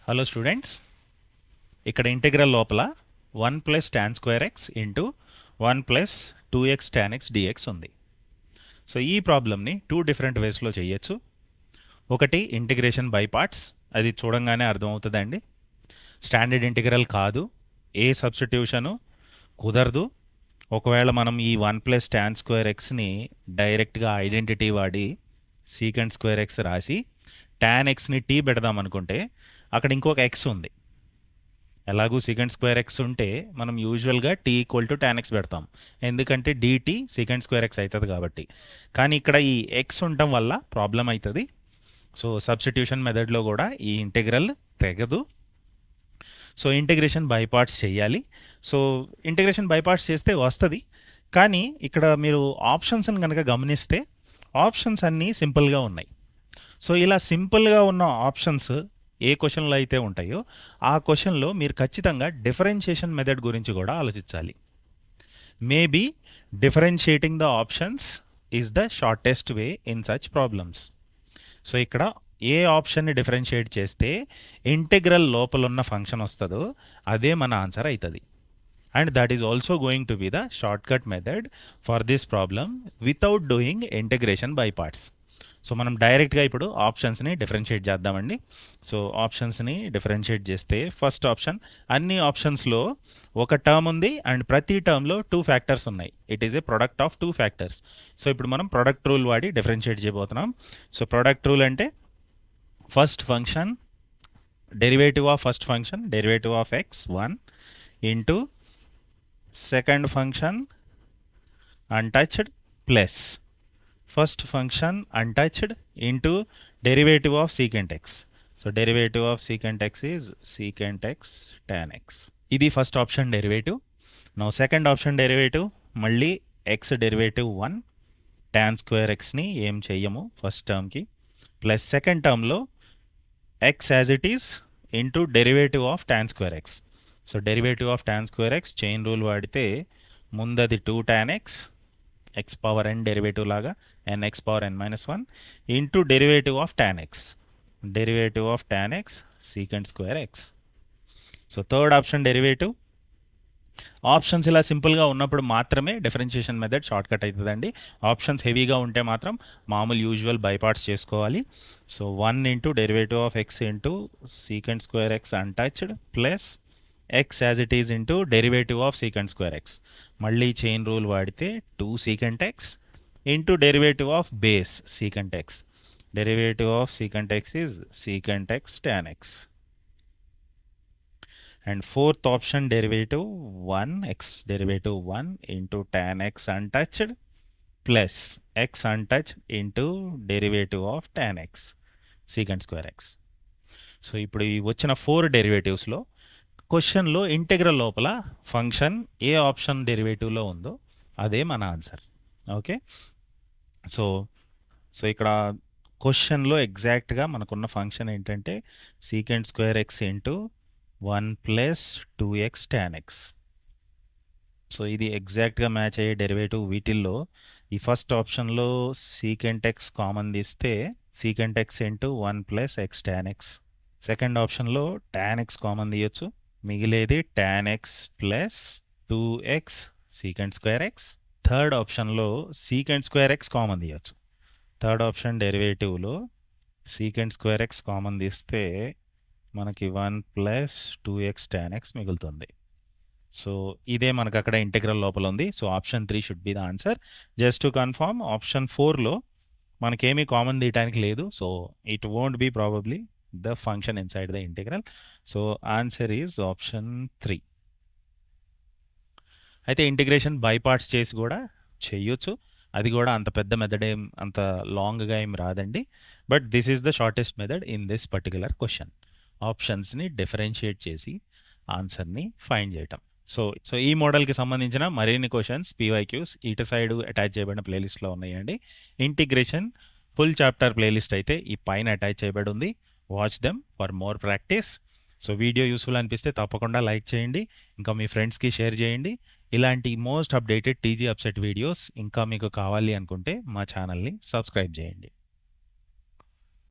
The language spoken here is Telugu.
హలో స్టూడెంట్స్, ఇక్కడ ఇంటిగ్రల్ లోపల 1 plus tan square x into 1 plus 2x tan x dx ఉంది. సో ఈ ప్రాబ్లమ్ని 2 డిఫరెంట్ వేస్లో చేయొచ్చు. ఒకటి ఇంటిగ్రేషన్ బై పార్ట్స్, అది చూడంగానే అర్థమవుతుందండి. స్టాండర్డ్ ఇంటిగ్రల్ కాదు, ఏ సబ్స్టిట్యూషను కుదరదు. ఒకవేళ మనం ఈ 1 ప్లస్ tan స్క్వేర్ ఎక్స్ని డైరెక్ట్గా ఐడెంటిటీ వాడి సీకెంట్ స్క్వేర్ ఎక్స్ రాసి tan ఎక్స్ని టీ పెడదాం అనుకుంటే అక్కడ ఇంకొక ఎక్స్ ఉంది. ఎలాగూ సీకెంట్ స్క్వేర్ ఎక్స్ ఉంటే మనం యూజువల్గా T equal to tan x పెడతాం, ఎందుకంటే డిటీ సీకెంట్ స్క్వేర్ ఎక్స్ అవుతుంది కాబట్టి. కానీ ఇక్కడ ఈ ఎక్స్ ఉండటం వల్ల ప్రాబ్లం అవుతుంది. సో సబ్స్టిట్యూషన్ మెథడ్లో కూడా ఈ ఇంటిగ్రల్ తెగదు. సో ఇంటిగ్రేషన్ బై పార్ట్స్ చేయాలి. సో ఇంటిగ్రేషన్ బై పార్ట్స్ చేస్తే వస్తుంది, కానీ ఇక్కడ మీరు ఆప్షన్స్ని కనుక గమనిస్తే ఆప్షన్స్ అన్నీ సింపుల్గా ఉన్నాయి. సో ఇలా సింపుల్గా ఉన్న ఆప్షన్స్ ఏ క్వశ్చన్లో అయితే ఉంటాయో ఆ క్వశ్చన్లో మీరు ఖచ్చితంగా డిఫరెన్షియేషన్ మెథడ్ గురించి కూడా ఆలోచించాలి. Maybe differentiating the options is the shortest way in such problems. So ఇక్కడ ఏ ఆప్షన్ని డిఫరెన్షియేట్ చేస్తే ఇంటిగ్రల్ లోపల ఉన్న ఫంక్షన్ వస్తుందో అదే మన ఆన్సర్ అవుతుంది. And that is also going to be the shortcut method for this problem without doing integration by parts. So మనం డైరెక్ట్గా ఇప్పుడు ఆప్షన్స్ని డిఫరెన్షియేట్ చేద్దామండి. సో ఆప్షన్స్ని డిఫరెన్షియేట్ చేస్తే ఫస్ట్ ఆప్షన్, అన్ని ఆప్షన్స్లో ఒక టర్మ్ ఉంది అండ్ ప్రతి టర్మ్లో 2 ఫ్యాక్టర్స్ ఉన్నాయి. It is a product of 2 factors. So ఇప్పుడు మనం ప్రొడక్ట్ రూల్ వాడి డిఫరెన్షియేట్ చేయబోతున్నాం. సో ప్రొడక్ట్ రూల్ అంటే first function derivative of first function derivative of X 1 into second function untouched plus first function untouched into derivative of secant x. So derivative of secant x is secant x tan x. ఇది first option derivative. Now second option derivative మళ్ళీ x డెరివేటివ్ 1 tan స్క్వేర్ ఎక్స్ని ఏం చెయ్యము ఫస్ట్ టర్మ్కి, ప్లస్ సెకండ్ టర్మ్లో x as it is into derivative of tan square X. So derivative of tan square X chain rule వాడితే ముందది 2 tan x x power n derivative లాగా n x power n minus 1 into derivative of tan x, derivative of tan x secant square x. So third option derivative. Options ఇలా సింపుల్గా ఉన్నప్పుడు మాత్రమే డిఫరెన్షియేషన్ మెథడ్ షార్ట్ కట్ అవుతుందండి. ఆప్షన్స్ హెవీగా ఉంటే మాత్రం మామూలు యూజువల్ బైపార్ట్స్ చేసుకోవాలి. So 1 into derivative of x into secant square x untouched plus x as it is into derivative of secant square x. మళ్ళీ చైన్ రూల్ వాడితే 2 secant x into derivative of base secant x. Derivative of secant x is secant x tan x. And fourth option derivative 1 x derivative 1 into tan x untouched plus x untouched into derivative of tan x secant square x. So ఇప్పుడు ఈ వచ్చిన 4 డెరివేటివ్స్లో క్వశ్చన్లో ఇంటిగ్రల్ లోపల ఫంక్షన్ ఏ ఆప్షన్ డెరివేటివ్లో ఉందో అదే మన ఆన్సర్. ఓకే, సో ఇక్కడ క్వశ్చన్లో ఎగ్జాక్ట్గా మనకున్న ఫంక్షన్ ఏంటంటే secant square x into 1 plus 2x tan x. So ఇది ఎగ్జాక్ట్గా మ్యాచ్ అయ్యే డెరివేటివ్. వీటిల్లో ఈ ఫస్ట్ ఆప్షన్లో సీకెంట్ ఎక్స్ కామన్ తీస్తే secant x into 1 plus x tan x. Second ఆప్షన్లో tan x కామన్ తీయొచ్చు, మిగిలేది tan x plus 2x secant square x. Third ఆప్షన్లో సీకెంట్ స్క్వేర్ ఎక్స్ కామన్ తీయచ్చు. థర్డ్ ఆప్షన్ డెరివేటివ్లో సీకెంట్ స్క్వేర్ ఎక్స్ కామన్ తీస్తే మనకి 1 ప్లస్ 2x tan x మిగులుతుంది. సో ఇదే మనకు అక్కడ ఇంటిగ్రల్ లోపల ఉంది. So option 3 should be the answer. Just to confirm, option 4లో మనకేమీ కామన్ తీయటానికి లేదు. So it won't be probably the function inside the integral. So answer is option 3. అయితే ఇంటిగ్రేషన్ బై పార్ట్స్ చేసి కూడా చేయొచ్చు, అది కూడా అంత పెద్ద మెథడ్ ఏం అంత లాంగ్గా ఏం రాదండి. But this is the shortest method in this particular question. ఆప్షన్స్ని డిఫరెన్షియేట్ చేసి ఆన్సర్ని ఫైండ్ చేయటం. సో ఈ మోడల్కి సంబంధించిన మరిన్ని క్వశ్చన్స్ PYQs ఇటు సైడ్ అటాచ్ చేయబడిన ప్లేలిస్ట్లో ఉన్నాయండి. ఇంటిగ్రేషన్ ఫుల్ చాప్టర్ ప్లేలిస్ట్ అయితే ఈ పైన అటాచ్ చేయబడి ఉంది. Watch them for more practice. So video useful అనిపిస్తే తప్పకుండా లైక్ చేయండి, ఇంకా మీ ఫ్రెండ్స్కి షేర్ చేయండి. ఇలాంటి most updated TG upset videos ఇంకా మీకు కావాలి అనుకుంటే మా ఛానల్ని సబ్స్క్రైబ్ చేయండి.